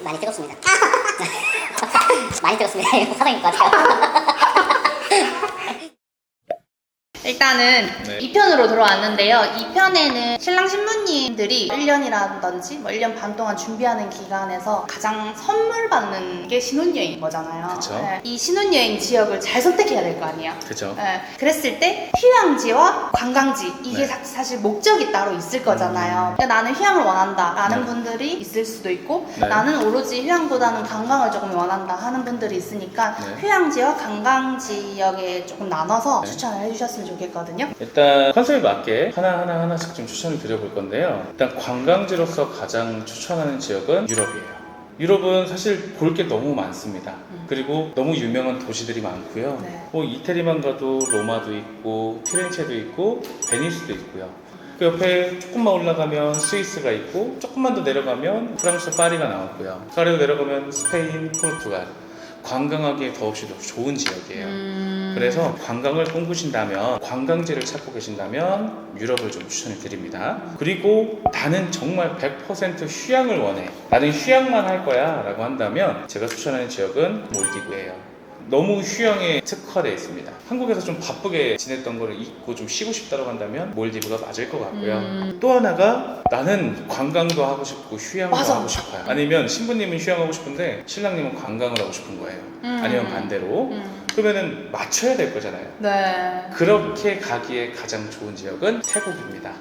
많이 뜨겁습니다. 많이 뜨겁습니다. 사장님 것 같아요. 일단은 네. 2편으로 들어왔는데요. 2편에는 신랑 신부님들이 1년이라든지 뭐 1년 반 동안 준비하는 기간에서 가장 선물 받는 게 신혼여행인 거잖아요. 그쵸. 네. 이 신혼여행 지역을 잘 선택해야 될 거 아니에요. 그죠. 네. 그랬을 때 휴양지와 관광지 이게 네. 사실 목적이 따로 있을 거잖아요. 근데 나는 휴양을 원한다 라는 네. 분들이 있을 수도 있고 네. 나는 오로지 휴양보다는 관광을 조금 원한다 하는 분들이 있으니까 네. 휴양지와 관광 지역에 조금 나눠서 네. 추천을 해주셨으면 좋겠거든요. 일단 컨셉에 맞게 하나씩 좀 추천을 드려볼 건데요. 일단 관광지로서 가장 추천하는 지역은 유럽이에요. 유럽은 사실 볼 게 너무 많습니다. 그리고 너무 유명한 도시들이 많고요. 네. 뭐 이태리만 가도 로마도 있고 피렌체도 있고 베니스도 있고요. 그 옆에 조금만 올라가면 스위스가 있고 조금만 더 내려가면 프랑스 파리가 나오고요. 그 아래로 내려가면 스페인, 포르투갈. 관광하기에 더없이 더 좋은 지역이에요. 그래서 관광을 꿈꾸신다면, 관광지를 찾고 계신다면 유럽을 좀 추천을 드립니다. 그리고 나는 정말 100% 휴양을 원해, 나는 휴양만 할 거야 라고 한다면 제가 추천하는 지역은 몰디브예요. 너무 휴양에 특화되어 있습니다. 한국에서 좀 바쁘게 지냈던 거를 잊고 좀 쉬고 싶다고 한다면 몰디브가 맞을 것 같고요. 또 하나가 나는 관광도 하고 싶고 휴양도 맞아. 하고 싶어요. 아니면 신부님은 휴양하고 싶은데 신랑님은 관광을 하고 싶은 거예요. 아니면 반대로. 그러면은 맞춰야 될 거잖아요. 네. 그렇게 가기에 가장 좋은 지역은 태국입니다.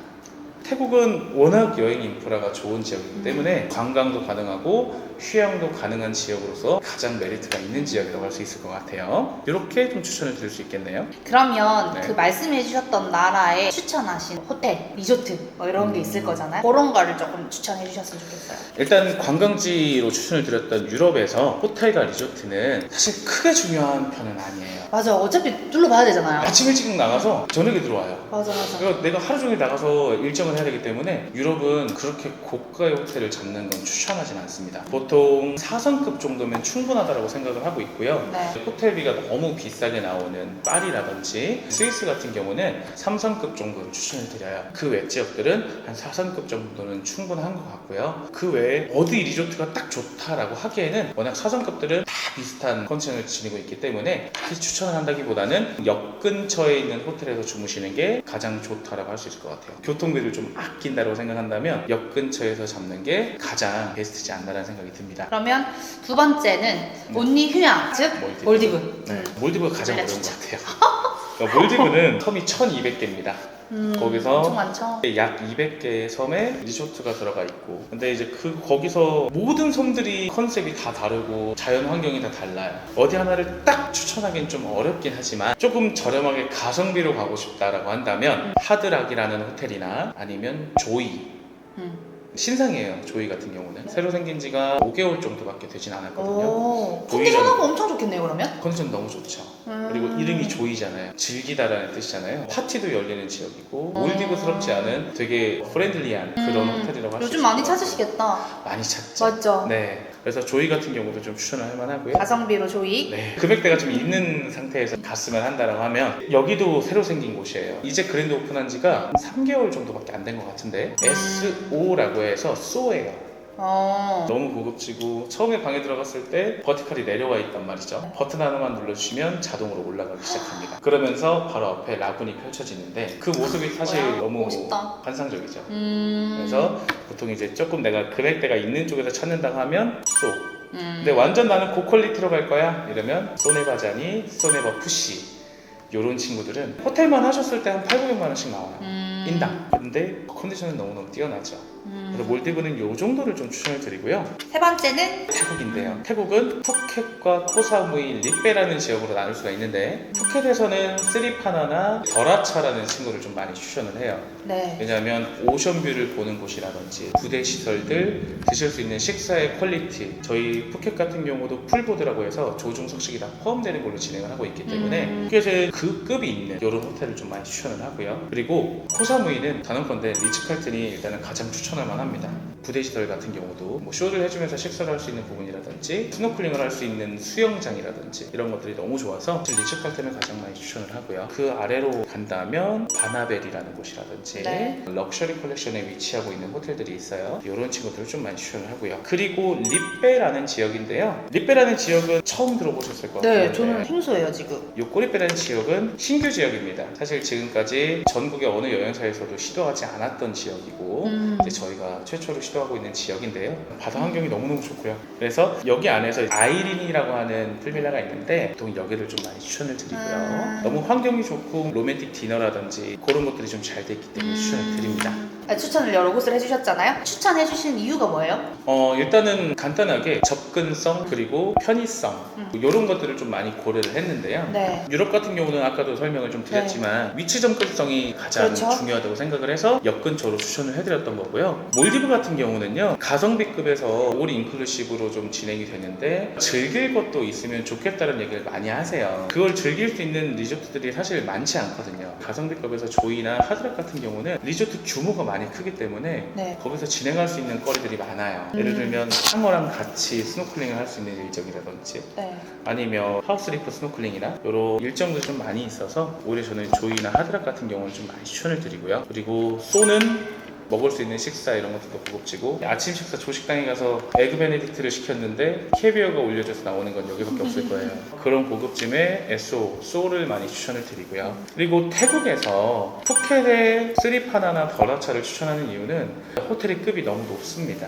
태국은 워낙 여행 인프라가 좋은 지역이기 때문에 관광도 가능하고 휴양도 가능한 지역으로서 가장 메리트가 있는 지역이라고 할 수 있을 것 같아요. 이렇게 좀 추천을 드릴 수 있겠네요. 그러면 네. 그 말씀해 주셨던 나라에 추천하신 호텔, 리조트 뭐 이런 게 있을 거잖아요. 그런 거를 조금 추천해 주셨으면 좋겠어요. 일단 관광지로 추천을 드렸던 유럽에서 호텔과 리조트는 사실 크게 중요한 편은 아니에요. 맞아. 어차피 둘러봐야 되잖아요. 아침 일찍 나가서 저녁에 들어와요. 맞아. 그러니까 내가 하루 종일 나가서 일정을 해야 되기 때문에 유럽은 그렇게 고가의 호텔을 잡는 건 추천하진 않습니다. 보통 4성급 정도면 충분하다고 생각을 하고 있고요. 네. 호텔비가 너무 비싸게 나오는 파리라든지 스위스 같은 경우는 3성급 정도는 추천을 드려요. 그 외 지역들은 한 4성급 정도는 충분한 것 같고요. 그 외에 어디 리조트가 딱 좋다라고 하기에는 워낙 4성급들은 다 비슷한 컨디션을 지니고 있기 때문에 특히 추천을 한다기보다는 역 근처에 있는 호텔에서 주무시는 게 가장 좋다라고 할 수 있을 것 같아요. 교통비를 좀 아낀다고 생각한다면 역 근처에서 잡는 게 가장 베스트지 않나라는 생각이 듭니다. 그러면 두 번째는 온리 휴양, 즉 몰디브. 네, 몰디브가 가장 어려운 것 알려주죠. 같아요. 그러니까 몰디브는 섬이 1200개입니다. 거기서 엄청 많죠. 약 200개의 섬에 리조트가 들어가 있고, 근데 이제 거기서 모든 섬들이 컨셉이 다 다르고 자연 환경이 다 달라요. 어디 하나를 딱 추천하기는 좀 어렵긴 하지만 조금 저렴하게 가성비로 가고 싶다라고 한다면 하드락이라는 호텔이나 아니면 조이, 신상이에요. 조이 같은 경우는 새로 생긴 지가 5개월 정도밖에 되진 않았거든요. 오, 조이라는- 컨디션하고 엄청 좋겠네요. 그러면. 컨디션 너무 좋죠. 그리고 이름이 조이잖아요. 즐기다라는 뜻이잖아요. 파티도 열리는 지역이고 몰디브스럽지 않은 되게 프렌들리한 그런 호텔이라고 할 수 요즘 있을 많이 것 찾으시겠다. 같아요. 많이 찾죠. 맞죠. 네. 그래서 조이 같은 경우도 좀 추천을 할 만하고요. 가성비로 조이. 네. 금액대가 좀 있는 상태에서 갔으면 한다라고 하면 여기도 새로 생긴 곳이에요. 이제 그랜드 오픈한 지가 한 3개월 정도밖에 안 된 것 같은데 SO라고 해서 소예요. 너무 고급지고 처음에 방에 들어갔을 때 버티컬이 내려와 있단 말이죠. 버튼 하나만 눌러주시면 자동으로 올라가기 시작합니다. 그러면서 바로 앞에 라군이 펼쳐지는데 그 모습이 사실 뭐야? 너무 멋있다. 환상적이죠. 그래서 보통 이제 조금 내가 금액대가 있는 쪽에서 찾는다고 하면 소. 근데 완전 나는 고퀄리티로 갈 거야 이러면 소네바자니, 소네바 푸시 요런 친구들은 호텔만 하셨을 때 한 800~900만 원씩 나와요. 인당. 근데 컨디션은 너무너무 뛰어나죠. 그래서 몰디브는 요 정도를 좀 추천을 드리고요. 세 번째는 태국인데요. 태국은 푸켓과 코사무이, 리베라는 지역으로 나눌 수가 있는데 푸켓에서는 스리파나나 더라차라는 친구를 좀 많이 추천을 해요. 네. 왜냐하면 오션뷰를 보는 곳이라든지 부대 시설들, 드실 수 있는 식사의 퀄리티, 저희 푸켓 같은 경우도 풀보드라고 해서 조중석식이 다 포함되는 걸로 진행을 하고 있기 때문에 푸켓에 그 급이 있는 이런 호텔을 좀 많이 추천을 하고요. 그리고 코사무이는 단언컨대 리츠칼튼이 일단은 가장 추천할 만합니다. 부대 시설 같은 경우도 뭐 쇼를 해주면서 식사를 할 수 있는 부분이라든지 스노클링을 할 수 있는 수영장이라든지 이런 것들이 너무 좋아서 리츠칼튼을 가장 많이 추천을 하고요. 그 아래로 간다면 바나벨이라는 곳이라든지 네. 럭셔리 컬렉션에 위치하고 있는 호텔들이 있어요. 이런 친구들을 좀 많이 추천을 하고요. 그리고 리베라는 지역인데요. 리베라는 지역은 처음 들어보셨을 것 같아요. 네, 저는 생소해요 지금. 이 꼬리빼라는 지역은 신규 지역입니다. 사실 지금까지 전국의 어느 여행사에서도 시도하지 않았던 지역이고 이제 저희가 최초로 시도하고 있는 지역인데요. 바다 환경이 너무너무 좋고요. 그래서 여기 안에서 아이린이라고 하는 풀빌라가 있는데 보통 여기를 좀 많이 추천을 드리고요. 너무 환경이 좋고 로맨틱 디너라든지 그런 것들이 좀 잘 돼 있기 때문에 추천을 드립니다. 추천을 여러 곳을 해주셨잖아요. 추천해주신 이유가 뭐예요? 일단은 간단하게 접근성 그리고 편의성 이런 것들을 좀 많이 고려를 했는데요. 네. 유럽 같은 경우는 아까도 설명을 좀 드렸지만 위치 접근성이 가장 그렇죠. 중요하다고 생각을 해서 역 근처로 추천을 해드렸던 거고요. 몰디브 같은 경우는요, 가성비급에서 올 인클루시브로 좀 진행이 되는데 즐길 것도 있으면 좋겠다는 얘기를 많이 하세요. 그걸 즐길 수 있는 리조트들이 사실 많지 않거든요. 가성비급에서 조이나 하드락 같은 경우는 리조트 규모가 많이 크기 때문에 네. 거기서 진행할 수 있는 거리들이 많아요. 예를 들면 상어랑 같이 스노클링을 할 수 있는 일정이라든지 네. 아니면 하우스리프 스노클링이나 이런 일정들이 좀 많이 있어서 오히려 저는 조이나 하드락 같은 경우는 좀 많이 추천을 드리고요. 그리고 쏘는 먹을 수 있는 식사 이런 것들도 고급지고 아침 식사 조식당에 가서 에그 베네딕트를 시켰는데 캐비어가 올려져서 나오는 건 여기밖에 없을 거예요. 그런 고급짐에 소를 많이 추천을 드리고요. 그리고 태국에서 푸켓의 스리파나나 더라차를 추천하는 이유는 호텔의 급이 너무 높습니다.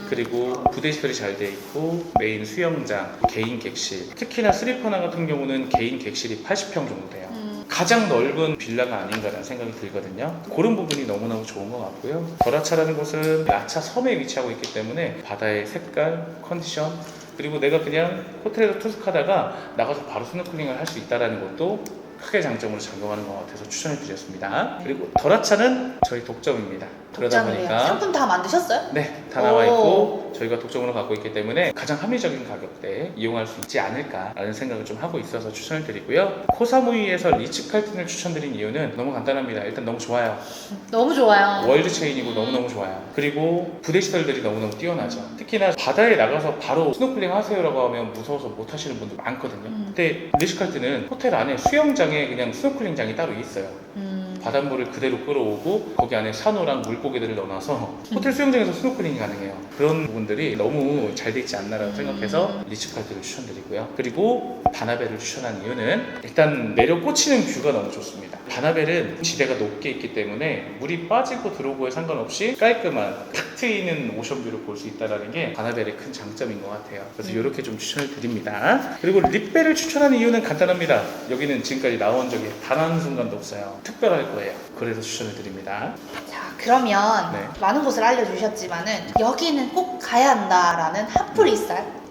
그리고 부대시설이 잘 돼 있고 메인 수영장, 개인 객실, 특히나 스리퍼나 같은 경우는 개인 객실이 80평 정도 돼요. 가장 넓은 빌라가 아닌가라는 생각이 들거든요. 그런 부분이 너무너무 좋은 것 같고요. 더라차라는 곳은 라차 섬에 위치하고 있기 때문에 바다의 색깔, 컨디션 그리고 내가 그냥 호텔에서 투숙하다가 나가서 바로 스노클링을 할 수 있다는 것도 크게 장점으로 작용하는 것 같아서 추천을 드렸습니다. 그리고 더라차는 저희 독점입니다. 그러다 독점이래요. 보니까 상품 다 만드셨어요? 네, 다 나와 있고 저희가 독점으로 갖고 있기 때문에 가장 합리적인 가격대에 이용할 수 있지 않을까라는 생각을 좀 하고 있어서 추천을 드리고요. 코사무이에서 리츠칼튼을 추천드린 이유는 너무 간단합니다. 일단 너무 좋아요. 너무 좋아요. 월드 체인이고 너무너무 좋아요. 그리고 부대시설들이 너무너무 뛰어나죠. 특히나 바다에 나가서 바로 스노클링 하세요라고 하면 무서워서 못 하시는 분들 많거든요. 근데 리츠칼튼은 호텔 안에 수영장에 그냥 스노클링장이 따로 있어요. 바닷물을 그대로 끌어오고 거기 안에 산호랑 물고기들을 넣어놔서 호텔 수영장에서 스노클링이 가능해요. 그런 부분들이 너무 잘 돼 있지 않나라고 생각해서 리츠칼튼을 추천드리고요. 그리고 바나벨을 추천한 이유는 일단 내려 꽂히는 뷰가 너무 좋습니다. 바나벨은 지대가 높게 있기 때문에 물이 빠지고 들어오고에 상관없이 깔끔한 탁 트이는 오션뷰를 볼 수 있다는 게 바나벨의 큰 장점인 것 같아요. 그래서 이렇게 좀 추천을 드립니다. 그리고 립벨을 추천하는 이유는 간단합니다. 여기는 지금까지 나온 적이 단 한 순간도 없어요. 특별할 거예요. 그래서 추천을 드립니다. 자, 그러면 네. 많은 곳을 알려주셨지만은 여기는 꼭 가야 한다라는 핫플이 있어요?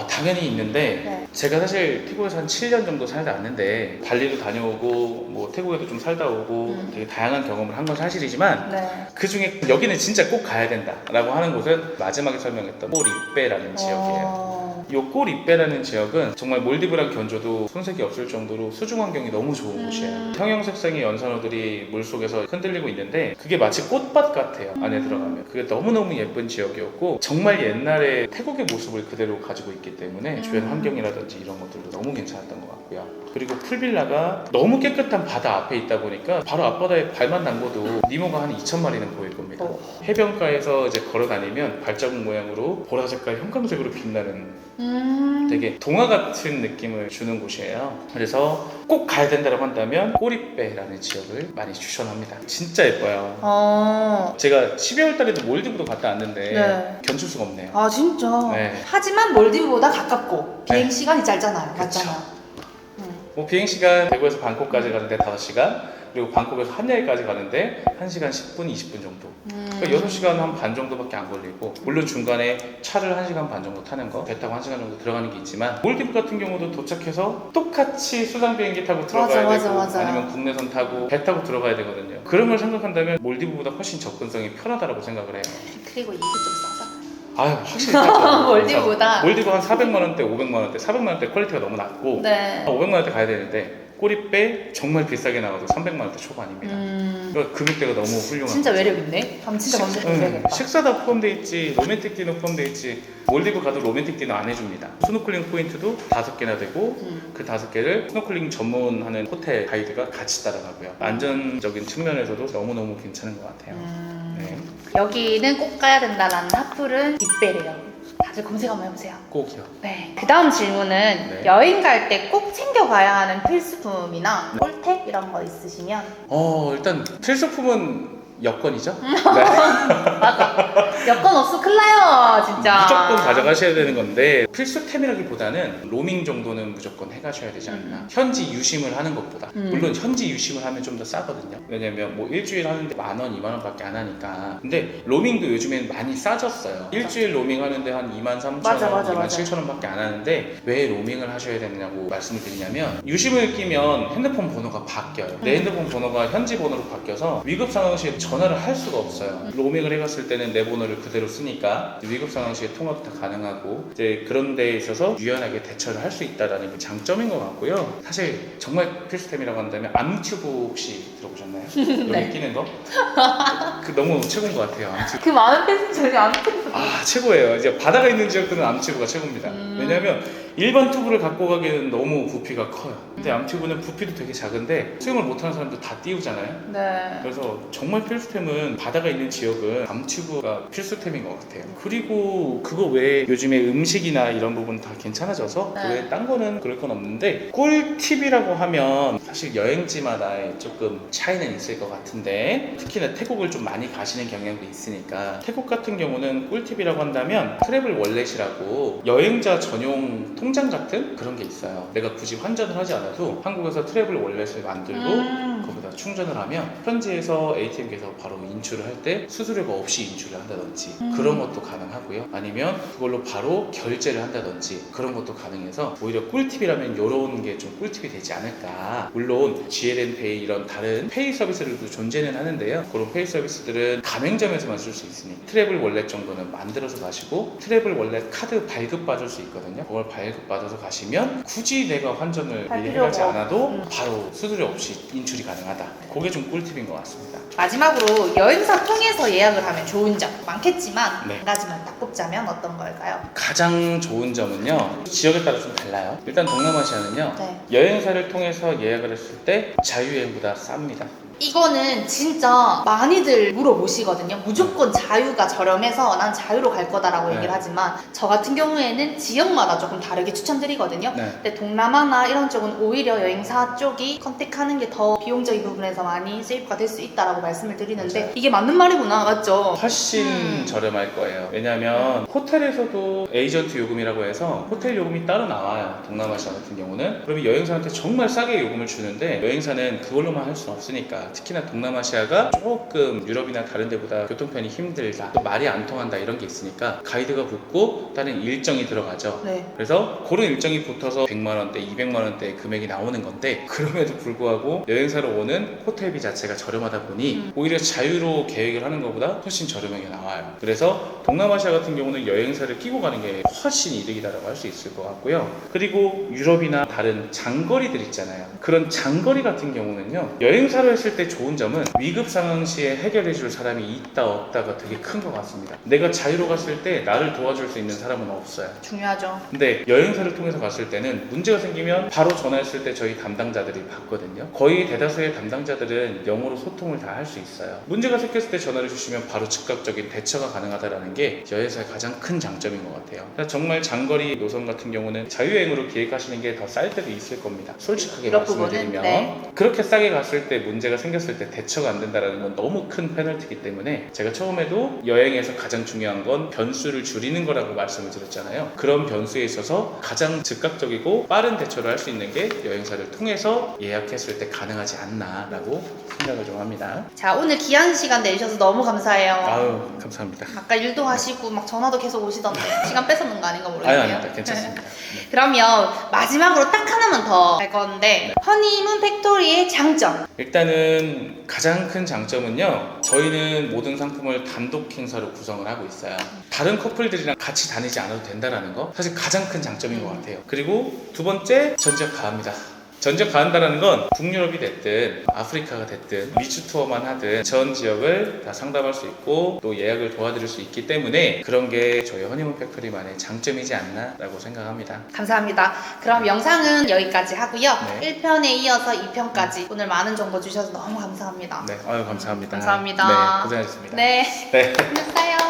당연히 있는데 네. 제가 사실 태국에서 한 7년 정도 살다 왔는데 발리도 다녀오고 뭐 태국에도 좀 살다 오고 되게 다양한 경험을 한 건 사실이지만 네. 그 중에 여기는 진짜 꼭 가야 된다라고 하는 곳은 마지막에 설명했던 꼬리빼라는 지역이에요. 이 꼬리빼라는 지역은 정말 몰디브랑 견줘도 손색이 없을 정도로 수중 환경이 너무 좋은 곳이에요. 형형색색의 연산호들이 물속에서 흔들리고 있는데 그게 마치 꽃밭 같아요. 안에 들어가면 그게 너무너무 예쁜 지역이었고 정말 옛날에 태국의 모습을 그대로 가지고 있기 때문에 주변 환경이라든지 이런 것들도 너무 괜찮았던 것 같고요. 그리고 풀빌라가 너무 깨끗한 바다 앞에 있다 보니까 바로 앞바다에 발만 담궈도 니모가 한 2,000마리는 보일 겁니다. 해변가에서 이제 걸어 다니면 발자국 모양으로 보라 색깔 형광색으로 빛나는 되게 동화 같은 느낌을 주는 곳이에요. 그래서 꼭 가야 된다고 한다면 꼬리빼라는 지역을 많이 추천합니다. 진짜 예뻐요. 제가 12월 달에도 몰디브도 갔다 왔는데 네. 견줄 수가 없네요. 아 진짜? 네. 하지만 몰디브보다 가깝고 비행 네. 시간이 짧잖아요. 그쵸. 맞잖아요. 뭐 비행시간 대구에서 방콕까지 가는데 5시간 그리고 방콕에서 한야에까지 가는데 1시간 10분, 20분 정도 그러니까 6시간 한 반 정도밖에 안 걸리고 물론 중간에 차를 1시간 반 정도 타는 거 배 타고 1시간 정도 들어가는 게 있지만 몰디브 같은 경우도 도착해서 똑같이 수상 비행기 타고 들어가야 되고 맞아. 아니면 국내선 타고 배 타고 들어가야 되거든요. 그런 걸 생각한다면 몰디브보다 훨씬 접근성이 편하다고 생각을 해요. 그리고 이게 좀 싸잖아요. 아유 확실히 싸죠. 몰디브보다. 몰디브 한 400만 원대, 500만 원대, 400만 원대 퀄리티가 너무 낮고 네. 500만 원대 가야 되는데 꼬리빼 정말 비싸게 나와도 300만 원대 초반입니다. 그러니까 금액대가 너무 훌륭한 진짜 거죠. 매력 있네. 다음 진짜 먼저 해야겠다. 식사다 포함되어 있지, 로맨틱 디너 포함되어 있지. 몰디브 가도 로맨틱 디너 안 해줍니다. 스노클링 포인트도 5개나 되고 그 5개를 스노클링 전문하는 호텔 가이드가 같이 따라가고요. 안전적인 측면에서도 너무너무 괜찮은 것 같아요. 네. 여기는 꼭 가야 된다라는 핫플은 빅베리라고. 다들 검색 한번 해보세요. 꼭이요. 네. 그 다음 질문은 네. 여행 갈 때 꼭 챙겨가야 하는 필수품이나 꿀팁 이런 거 있으시면. 일단 필수품은 여권이죠. 맞아. 여권 없어 큰일 나요 진짜. 무조건 가져가셔야 되는 건데 필수템이라기보다는 로밍 정도는 무조건 해가셔야 되지 않나. 현지 유심을 하는 것보다 물론 현지 유심을 하면 좀 더 싸거든요. 왜냐면 뭐 일주일 하는데 10,000원, 20,000원 밖에 안 하니까. 근데 로밍도 요즘엔 많이 싸졌어요. 일주일 로밍 하는데 한 23,000원, 맞아. 27,000원 밖에 안 하는데 왜 로밍을 하셔야 되느냐고 말씀을 드리냐면 유심을 끼면 핸드폰 번호가 바뀌어요. 내 핸드폰 번호가 현지 번호로 바뀌어서 위급 상황 시에 전화를 할 수가 없어요. 로밍을 해갔을 때는 내 번호를 그대로 쓰니까 위급 상황 시에 통화도 다 가능하고 이제 그런 데에 있어서 유연하게 대처를 할 수 있다는 게 장점인 것 같고요. 사실 정말 필수템이라고 한다면 암튜브 혹시 들어보셨나요? 네. 여기 끼는 거? 그 너무 최고인 것 같아요. 암튜브. 그 많은 패센저들이 안 튜브. 최고예요. 이제 바다가 있는 지역들은 암튜브가 최고입니다. 왜냐하면 일반 튜브를 갖고 가기에는 너무 부피가 커요. 근데 암튜브는 부피도 되게 작은데 수영을 못하는 사람도 다 띄우잖아요. 네. 그래서 정말 필수템은 바다가 있는 지역은 암튜브가 필수템인 것 같아요. 그리고 그거 외에 요즘에 음식이나 이런 부분 다 괜찮아져서 네. 그 외에 딴 거는 그럴 건 없는데 꿀팁이라고 하면 사실 여행지마다 조금 차이는 있을 것 같은데 특히나 태국을 좀 많이 가시는 경향도 있으니까 태국 같은 경우는 꿀팁이라고 한다면 트래블 월렛이라고 여행자 전용 통장 같은 그런 게 있어요. 내가 굳이 환전을 하지 않아도 한국에서 트래블 월렛을 만들고 거기다 충전을 하면 현지에서 ATM기에서 바로 인출을 할 때 수수료가 없이 인출을 한다든지 그런 것도 가능하고요. 아니면 그걸로 바로 결제를 한다든지 그런 것도 가능해서 오히려 꿀팁이라면 이런 게 좀 꿀팁이 되지 않을까. 물론 GLN페이 이런 다른 페이 서비스들도 존재는 하는데요. 그런 페이 서비스들은 가맹점에서만 쓸 수 있으니 트래블 월렛 정도는 만들어서 가시고 트래블 월렛 카드 발급 받을 수 있거든요. 그걸 발급 받아서 가시면 굳이 내가 환전을 미리 해가지 않아도 바로 수수료 없이 인출이 가능하다. 그게 좀 꿀팁인 것 같습니다. 마지막으로 여행사 통해서 예약을 하면 좋은 점 많겠지만 네. 한 가지만 딱 꼽자면 어떤 걸까요? 가장 좋은 점은요, 지역에 따라 좀 달라요. 일단 동남아시아는요, 네. 여행사를 통해서 예약을 했을 때 자유여행보다 쌉니다. 이거는 진짜 많이들 물어보시거든요. 무조건 자유가 저렴해서 난 자유로 갈 거다라고 네. 얘기를 하지만 저 같은 경우에는 지역마다 조금 다르게 추천드리거든요. 네. 근데 동남아나 이런 쪽은 오히려 여행사 쪽이 컨택하는 게 더 비용적인 부분에서 많이 세이프가 될 수 있다라고 말씀을 드리는데 맞아요. 이게 맞는 말이구나, 맞죠? 훨씬 저렴할 거예요. 왜냐하면 호텔에서도 에이전트 요금이라고 해서 호텔 요금이 따로 나와요. 동남아시아 같은 경우는. 그러면 여행사한테 정말 싸게 요금을 주는데 여행사는 그걸로만 할 수는 없으니까 특히나 동남아시아가 조금 유럽이나 다른 데보다 교통편이 힘들다, 또 말이 안 통한다 이런 게 있으니까 가이드가 붙고 다른 일정이 들어가죠. 네. 그래서 그런 일정이 붙어서 100만 원대, 200만 원대 금액이 나오는 건데 그럼에도 불구하고 여행사로 오는 호텔비 자체가 저렴하다 보니 오히려 자유로 계획을 하는 것보다 훨씬 저렴하게 나와요. 그래서 동남아시아 같은 경우는 여행사를 끼고 가는 게 훨씬 이득이다라고 할 수 있을 것 같고요. 그리고 유럽이나 다른 장거리들 있잖아요. 그런 장거리 같은 경우는요, 여행사로 했을 때 좋은 점은 위급 상황 시에 해결해 줄 사람이 있다 없다가 되게 큰 것 같습니다. 내가 자유로 갔을 때 나를 도와줄 수 있는 사람은 없어요. 중요하죠. 근데 여행사를 통해서 갔을 때는 문제가 생기면 바로 전화했을 때 저희 담당자들이 받거든요. 거의 대다수의 담당자들은 영어로 소통을 다 할 수 있어요. 문제가 생겼을 때 전화를 주시면 바로 즉각적인 대처가 가능하다는 게 여행사의 가장 큰 장점인 것 같아요. 그래서 정말 장거리 노선 같은 경우는 자유여행으로 기획하시는 게 더 쌀 때도 있을 겁니다. 솔직하게 이런 말씀드리면 부분은, 네. 그렇게 싸게 갔을 때 문제가 생겼을 때 대처가 안 된다는 건 너무 큰 페널티이기 때문에 제가 처음에도 여행에서 가장 중요한 건 변수를 줄이는 거라고 말씀을 드렸잖아요. 그런 변수에 있어서 가장 즉각적이고 빠른 대처를 할 수 있는 게 여행사를 통해서 예약했을 때 가능하지 않나라고 생각을 좀 합니다. 자, 오늘 귀한 시간 내주셔서 너무 감사해요. 아유, 감사합니다. 아까 일도 하시고 막 전화도 계속 오시던데 시간 뺏었는 거 아닌가 모르겠네요. 아닙니다. 괜찮습니다. 그러면 마지막으로 딱 하나만 더 할 건데 허니문 팩토리의 장점. 일단은 가장 큰 장점은요, 저희는 모든 상품을 단독 행사로 구성을 하고 있어요. 다른 커플들이랑 같이 다니지 않아도 된다는 거 사실 가장 큰 장점인 것 같아요. 그리고 두 번째, 전지역 가합니다. 전적 가한다는 건 북유럽이 됐든 아프리카가 됐든 미주 투어만 하든 전 지역을 다 상담할 수 있고 또 예약을 도와드릴 수 있기 때문에 그런 게 저희 허니문 팩토리만의 장점이지 않나라고 생각합니다. 감사합니다. 그럼 영상은 여기까지 하고요. 네. 1편에 이어서 2편까지 오늘 많은 정보 주셔서 너무 감사합니다. 네, 아유 감사합니다. 감사합니다. 네, 고생하셨습니다. 네. 네. 안녕하세요.